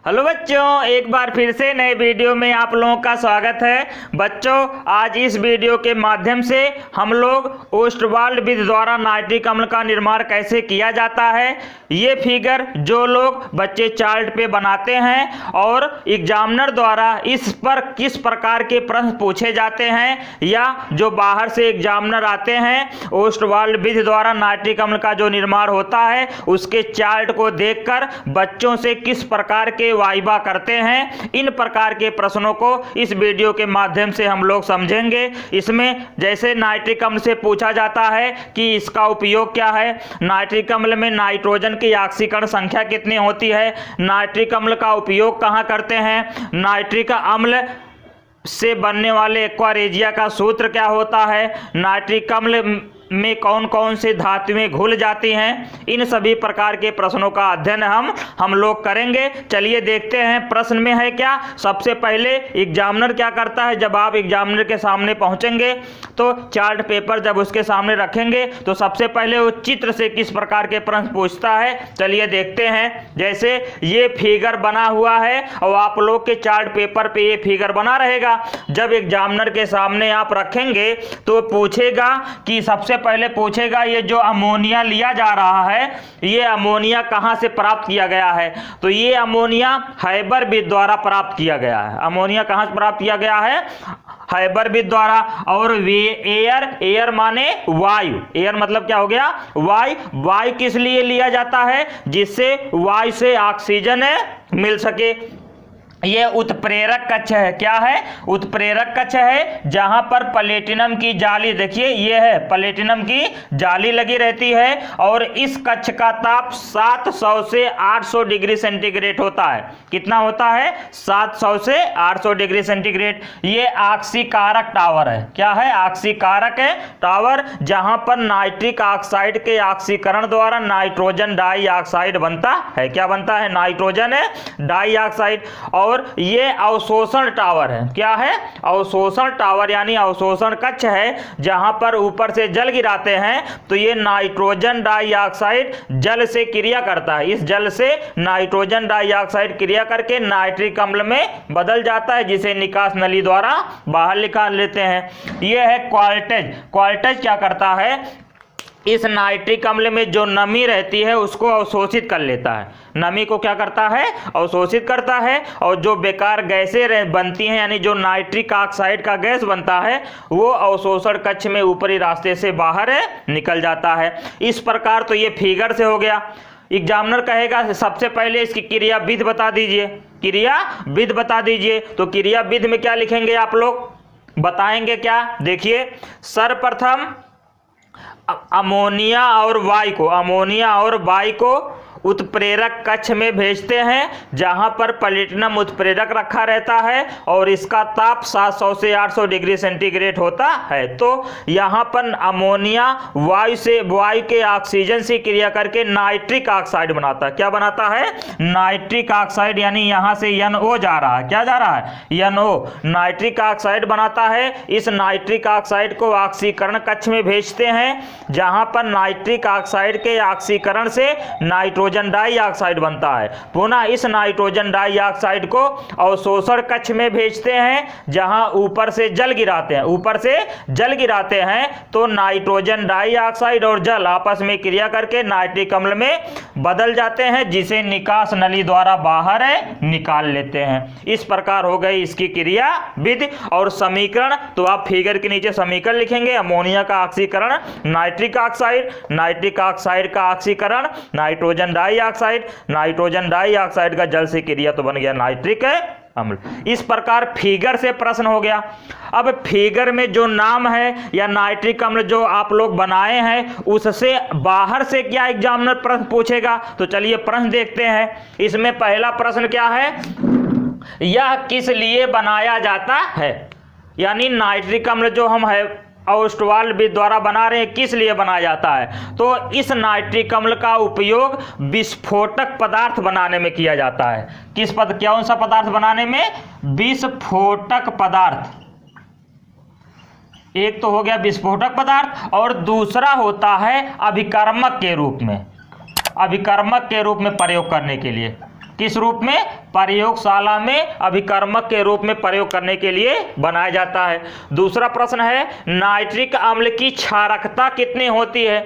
Hello बच्चों, एक बार फिर से नए वीडियो में आप लोगों का स्वागत है। बच्चों, आज इस वीडियो के माध्यम से हम लोग ओस्टवाल्ड विधि द्वारा नाइट्रिक अम्ल का निर्माण कैसे किया जाता है, ये फिगर जो लोग बच्चे चार्ट पे बनाते हैं और एग्जामिनर द्वारा इस पर किस प्रकार के प्रश्न पूछे जाते हैं, या जो बाहर से एग्जामिनर आते हैं ओस्टवाल्ड विधि द्वारा नाइट्रिक अम्ल का जो निर्माण होता है उसके चार्ट को देखकर बच्चों से किस प्रकार के वाइवा करते हैं, इन प्रकार के प्रश्नों को इस वीडियो के माध्यम से हम लोग समझेंगे। इसमें जैसे नाइट्रिक अम्ल से पूछा जाता है कि इसका उपयोग क्या है, नाइट्रिक अम्ल में नाइट्रोजन की ऑक्सीकरण संख्या कितनी होती है, नाइट्रिक अम्ल का उपयोग कहाँ करते हैं, नाइट्रिक अम्ल से बनने वाले एक्वारेजिया का सूत्र क्या होता है, नाइट्रिक अम्ल में कौन कौन से धातुएं घुल जाती हैं, इन सभी प्रकार के प्रश्नों का अध्ययन हम लोग करेंगे। चलिए देखते हैं प्रश्न में है क्या। सबसे पहले एग्जामिनर क्या करता है, जब आप एग्जामिनर के सामने पहुंचेंगे तो चार्ट पेपर जब उसके सामने रखेंगे तो सबसे पहले वो चित्र से किस प्रकार के प्रश्न पूछता है, चलिए देखते हैं। जैसे ये फिगर बना हुआ है और आप लोग के चार्ट पेपर पे ये फिगर बना रहेगा। जब एग्जामिनर के सामने आप रखेंगे तो पूछेगा कि सबसे पहले पूछेगा ये जो अमोनिया लिया जा रहा है ये अमोनिया कहां से प्राप्त किया गया है, तो ये अमोनिया हैबर विधि द्वारा प्राप्त किया गया है। अमोनिया कहां से प्राप्त किया गया है, हैबर विधि द्वारा। और वे एयर माने वायु, एयर मतलब क्या हो गया, वायु किस लिए लिया जाता है, जिससे वायु से ऑक्सीजन मिल सके। ये उत्प्रेरक कक्ष है, क्या है, उत्प्रेरक कक्ष है, जहां पर प्लेटिनम की जाली, देखिए ये है प्लेटिनम की जाली लगी रहती है और इस कक्ष का ताप 700 से 800 डिग्री सेंटीग्रेड होता है। कितना होता है, 700 से 800 डिग्री सेंटीग्रेड। ये ऑक्सीकारक टावर है, क्या है, ऑक्सीकारक है टावर, जहां पर नाइट्रिक ऑक्साइड के ऑक्सीकरण द्वारा नाइट्रोजन डाइऑक्साइड बनता है। क्या बनता है, नाइट्रोजन डाइऑक्साइड। और ये अवशोषण टावर है, क्या है, अवशोषण टावर यानी अवशोषण कक्ष है, जहां पर ऊपर से जल गिराते हैं तो ये नाइट्रोजन डाइऑक्साइड जल से क्रिया करता है। इस जल से नाइट्रोजन डाइऑक्साइड क्रिया करके नाइट्रिक अम्ल में बदल जाता है, जिसे निकास नली द्वारा बाहर निकाल लेते हैं। यह है क्वाल्टेज। क्वाल्टेज क्या करता है, इस नाइट्रिक अम्ल में जो नमी रहती है उसको अवशोषित कर लेता है, नमी को क्या करता है, अवशोषित करता है। और जो बेकार गैसें बनती हैं यानी जो नाइट्रिक ऑक्साइड का गैस बनता है वो अवशोषण कक्ष में ऊपरी रास्ते से बाहर निकल जाता है। इस प्रकार तो ये फिगर से हो गया। एग्जामिनर कहेगा सबसे पहले इसकी क्रिया विधि बता दीजिए, क्रिया विधि बता दीजिए। तो क्रिया विधि में क्या लिखेंगे आप लोग, बताएंगे क्या, देखिए सर्वप्रथम अमोनिया और वायु को उत्प्रेरक कक्ष में भेजते हैं, जहां पर प्लेटिनम उत्प्रेरक रखा रहता है और इसका ताप 700 से 800 डिग्री सेंटीग्रेड होता है। तो यहां पर अमोनिया वायु के ऑक्सीजन से क्रिया करके नाइट्रिक ऑक्साइड बनाता है। क्या बनाता है, नाइट्रिक ऑक्साइड, यानी यहां से NO जा रहा है, क्या जा रहा है, NO, नाइट्रिक ऑक्साइड बनाता है। इस नाइट्रिक ऑक्साइड को ऑक्सीकरण कक्ष में भेजते हैं, जहां पर नाइट्रिक ऑक्साइड के ऑक्सीकरण से नाइट्रोजन डाइऑक्साइड बनता है। पुनः इस नाइट्रोजन डाइऑक्साइड को अवशोषण कक्ष में भेजते हैं, जहां ऊपर से जल गिराते हैं तो नाइट्रोजन डाइऑक्साइड और जल आपस में क्रिया करके नाइट्रिक अम्ल में बदल जाते हैं, जिसे निकास नली द्वारा बाहर निकाल लेते हैं। इस प्रकार हो गई इसकी क्रिया विधि। और समीकरण तो आप फिगर के नीचे समीकरण लिखेंगे, अमोनिया का ऑक्सीकरण नाइट्रिक ऑक्साइड का ऑक्सीकरण नाइट्रोजन डाइऑक्साइड का जल से क्रिया तो बन गया नाइट्रिक अम्ल। इस प्रकार फिगर से प्रश्न हो गया। अब फिगर में जो नाम है या नाइट्रिक अम्ल जो आप लोग बनाए हैं उससे बाहर से क्या एग्जामिनर प्रश्न पूछेगा, तो चलिए प्रश्न देखते हैं। इसमें पहला प्रश्न क्या है, यह किस लिए बनाया जाता है, यानी नाइट्रिक अम्ल जो हम है ओस्टवाल्ड विधि द्वारा बना रहे हैं किस लिए बनाया जाता है, तो इस नाइट्रिक अम्ल का उपयोग विस्फोटक पदार्थ बनाने में किया जाता है। कौन सा पदार्थ बनाने में, विस्फोटक पदार्थ। एक तो हो गया विस्फोटक पदार्थ और दूसरा होता है अभिकर्मक के रूप में, अभिकर्मक के रूप में प्रयोग करने के लिए। किस रूप में? प्रयोगशाला में अभिकर्मक के रूप में प्रयोग करने के लिए बनाया जाता है। दूसरा प्रश्न है नाइट्रिक अम्ल की क्षारकता कितनी होती है?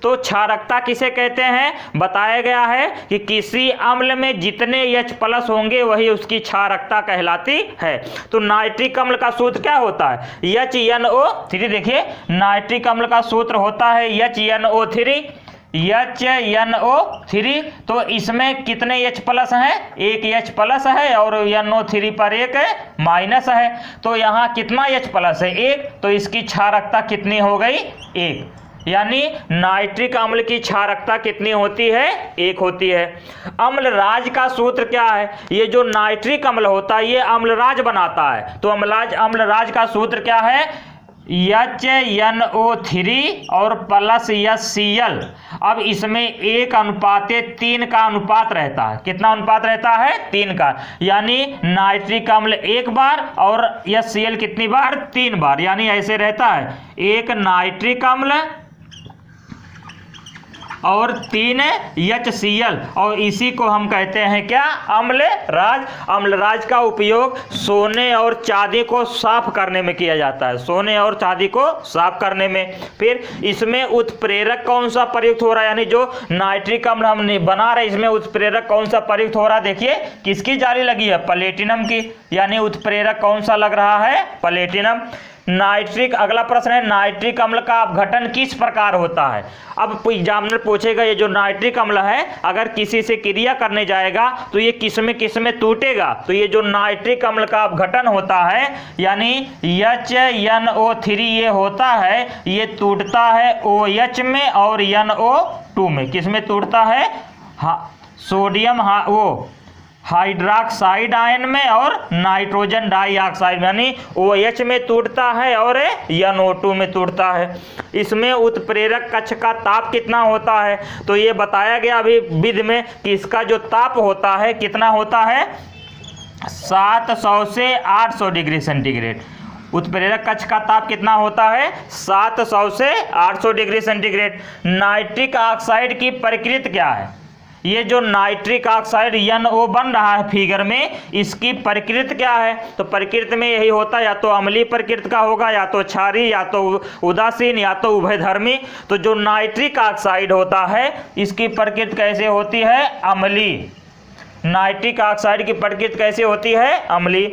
तो क्षारकता किसे कहते हैं? बताया गया है कि किसी अम्ल में जितने H+ होंगे वही उसकी क्षारकता कहलाती है। तो नाइट्रिक अम्ल का सूत्र क्या होता है? HNO3। देखिए नाइट्रिक अम्ल का सूत्र होता है HNO3। तो इसमें कितने H+ हैं? एक H+ है और NO3 पर एक माइनस है। तो यहाँ कितना H+ है? एक। तो इसकी क्षारकता कितनी हो गई? एक। यानी नाइट्रिक अम्ल की क्षारकता कितनी होती है? एक होती है। अम्लराज का सूत्र क्या है? ये जो नाइट्रिक अम्ल होता है ये अम्लराज बनाता है। तो अम्लराज का सूत्र क्या है? HNO3 और प्लस HCl। अब इसमें 1:3 का अनुपात रहता है। कितना अनुपात रहता है? 3 का। यानी नाइट्रिक अम्ल एक बार और HCl कितनी बार? 3 बार। यानी ऐसे रहता है 1 नाइट्रिक अम्ल और 3 HCl और इसी को हम कहते हैं क्या? अम्लराज। अम्लराज का उपयोग सोने और चांदी को साफ करने में किया जाता है। सोने और चांदी को साफ करने में। फिर इसमें उत्प्रेरक कौन सा प्रयुक्त हो रहा है? यानी जो नाइट्रिक अम्ल हम बना रहे इसमें उत्प्रेरक कौन सा प्रयुक्त हो रहा है? देखिए किसकी जाली लगी है? प्लेटिनम की। यानी उत्प्रेरक कौन सा लग रहा है? प्लेटिनम। नाइट्रिक अगला प्रश्न है नाइट्रिक अम्ल का अपघटन किस प्रकार होता है? अब एग्जामिनर पूछेगा ये जो नाइट्रिक अम्ल है अगर किसी से क्रिया करने जाएगा तो ये किस में टूटेगा? तो ये जो नाइट्रिक अम्ल का अपघटन होता है यानी HNO3 ये होता है, ये टूटता है OH में और NO2 में। किस में टूटता है? सोडियम हाइड्रोक्साइड आयन में और नाइट्रोजन डाइऑक्साइड यानी OH में टूटता है और NO2 में टूटता है। इसमें उत्प्रेरक कक्ष का ताप कितना होता है? तो ये बताया गया अभी विधि में कि इसका जो ताप होता है कितना होता है? 700 से 800 डिग्री सेंटीग्रेड। उत्प्रेरक कक्ष का ताप कितना होता है? 700 से 800 डिग्री सेंटीग्रेड। नाइट्रिक ऑक्साइड की प्रकृति क्या है? ये जो नाइट्रिक ऑक्साइड NO बन रहा है फिगर में इसकी प्रकृति क्या है? तो प्रकृति में यही होता है या तो अम्लीय प्रकृति का होगा या तो क्षारीय या तो उदासीन या तो उभयधर्मी। तो जो नाइट्रिक ऑक्साइड होता है इसकी प्रकृति कैसे होती है? अम्लीय। नाइट्रिक ऑक्साइड की प्रकृति कैसे होती है? अम्लीय।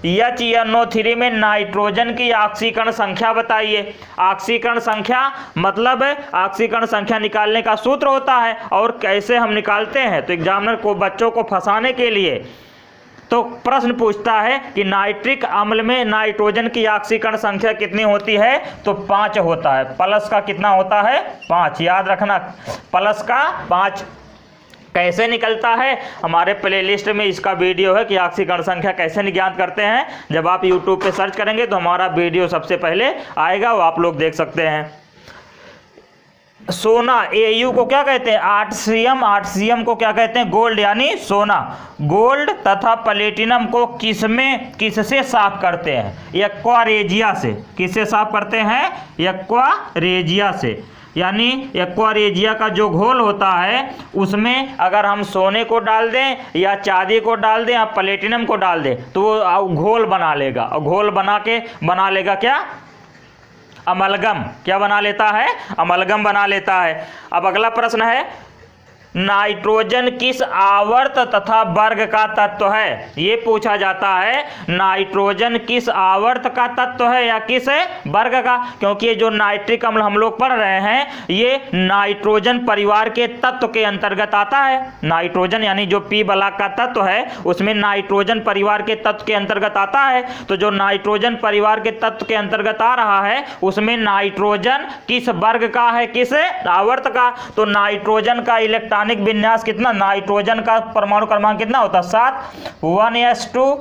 HNO3 में नाइट्रोजन की ऑक्सीकरण संख्या बताइए। ऑक्सीकरण संख्या मतलब ऑक्सीकरण संख्या निकालने का सूत्र होता है और कैसे हम निकालते हैं? तो एग्जामिनर को बच्चों को फंसाने के लिए तो प्रश्न पूछता है कि नाइट्रिक अम्ल में नाइट्रोजन की ऑक्सीकरण संख्या कितनी होती है? तो 5 होता है। प्लस का कितना होता है? 5। याद रखना प्लस का 5। कैसे निकलता है? हमारे प्लेलिस्ट में इसका वीडियो है कि ऑक्सीकरण संख्या कैसे ज्ञात करते हैं। जब आप YouTube पे सर्च करेंगे तो हमारा वीडियो सबसे पहले आएगा, वो आप लोग देख सकते हैं। सोना AU को क्या कहते हैं? आर्टसियम को क्या कहते हैं? गोल्ड यानी सोना। गोल्ड तथा प्लेटिनम को किससे साफ करते हैं? एक्वारेजिया से। किससे साफ करते हैं? एक्वारेजिया से। यानी एक्वारेजिया का जो घोल होता है उसमें अगर हम सोने को डाल दें या चांदी को डाल दें या प्लेटिनम को डाल दें तो वो घोल बना लेगा। और घोल बना लेगा क्या? अमलगम। क्या बना लेता है? अमलगम बना लेता है। अब अगला प्रश्न है नाइट्रोजन किस आवर्त तथा वर्ग का तत्व है? ये पूछा जाता है नाइट्रोजन किस आवर्त का तत्व है या किस वर्ग का? क्योंकि ये जो नाइट्रिक अम्ल हम लोग पढ़ रहे हैं ये नाइट्रोजन परिवार के तत्व के अंतर्गत आता है। नाइट्रोजन यानी जो P ब्लॉक का तत्व है उसमें नाइट्रोजन परिवार के तत्व के अंतर्गत आता है। तो जो नाइट्रोजन परिवार के तत्व के अंतर्गत आ रहा है उसमें नाइट्रोजन किस वर्ग का है? किस आवर्त का? तो नाइट्रोजन का इलेक्ट्रॉनिक विन्यास कितना? नाइट्रोजन का परमाणु क्रमांक कितना होता है? 7। 1s2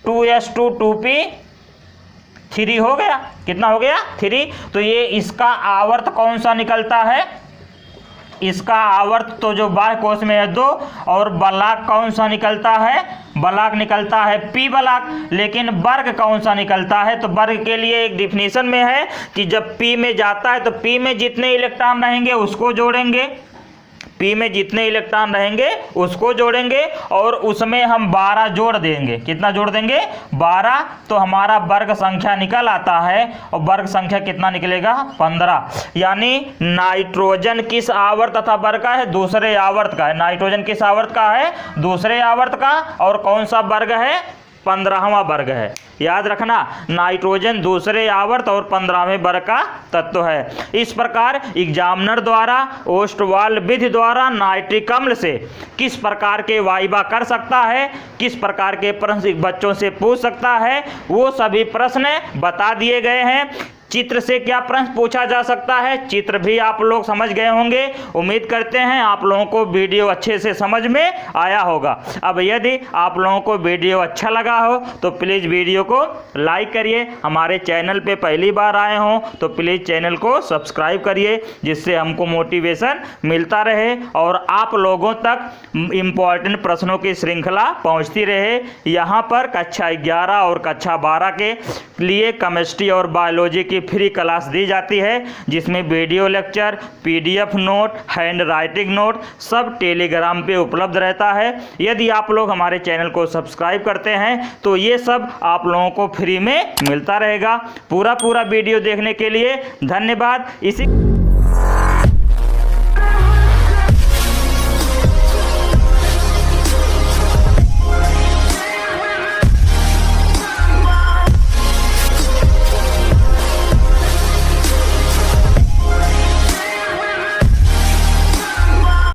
2s2 2p3 हो गया। कितना हो गया? 3। तो ये इसका आवर्त कौन सा निकलता है? इसका आवर्त तो जो बाह्य कोश में है 2 और ब्लॉक कौन सा निकलता है? ब्लॉक निकलता है P ब्लॉक। लेकिन वर्ग कौन सा निकलता है? तो वर्ग के लिए एक डिफिनीशन में है कि जब P में जाता है तो P में जितने इलेक्ट्रॉन रहेंगे उसको जोड़ेंगे, P में जितने इलेक्ट्रॉन रहेंगे उसको जोड़ेंगे और उसमें हम 12 जोड़ देंगे। कितना जोड़ देंगे? 12। तो हमारा वर्ग संख्या निकल आता है और वर्ग संख्या कितना निकलेगा? 15। यानी नाइट्रोजन किस आवर्त तथा वर्ग का है? दूसरे आवर्त का है। नाइट्रोजन किस आवर्त का है? दूसरे आवर्त का। और कौन सा वर्ग है? 15वां वर्ग है। याद रखना, नाइट्रोजन दूसरे आवर्त और 15वें वर्ग का तत्व है। इस प्रकार एग्जामिनर द्वारा ओस्टवाल्ड विधि द्वारा नाइट्रिक अम्ल से किस प्रकार के वाइवा कर सकता है, किस प्रकार के प्रश्न बच्चों से पूछ सकता है, वो सभी प्रश्न बता दिए गए हैं। चित्र से क्या प्रश्न पूछा जा सकता है, चित्र भी आप लोग समझ गए होंगे। उम्मीद करते हैं आप लोगों को वीडियो अच्छे से समझ में आया होगा। अब यदि आप लोगों को वीडियो अच्छा लगा हो तो प्लीज़ वीडियो को लाइक करिए। हमारे चैनल पे पहली बार आए हों तो प्लीज़ चैनल को सब्सक्राइब करिए, जिससे हमको मोटिवेशन मिलता रहे और आप लोगों तक इम्पॉर्टेंट प्रश्नों की श्रृंखला पहुँचती रहे। यहाँ पर कक्षा 11 और कक्षा 12 के लिए केमिस्ट्री और बायोलॉजी की फ्री क्लास दी जाती है, जिसमें video lecture, PDF note, hand writing note सब टेलीग्राम पे उपलब्ध रहता है। यदि आप लोग हमारे चैनल को सब्सक्राइब करते हैं तो ये सब आप लोगों को फ्री में मिलता रहेगा। पूरा वीडियो देखने के लिए धन्यवाद। इसी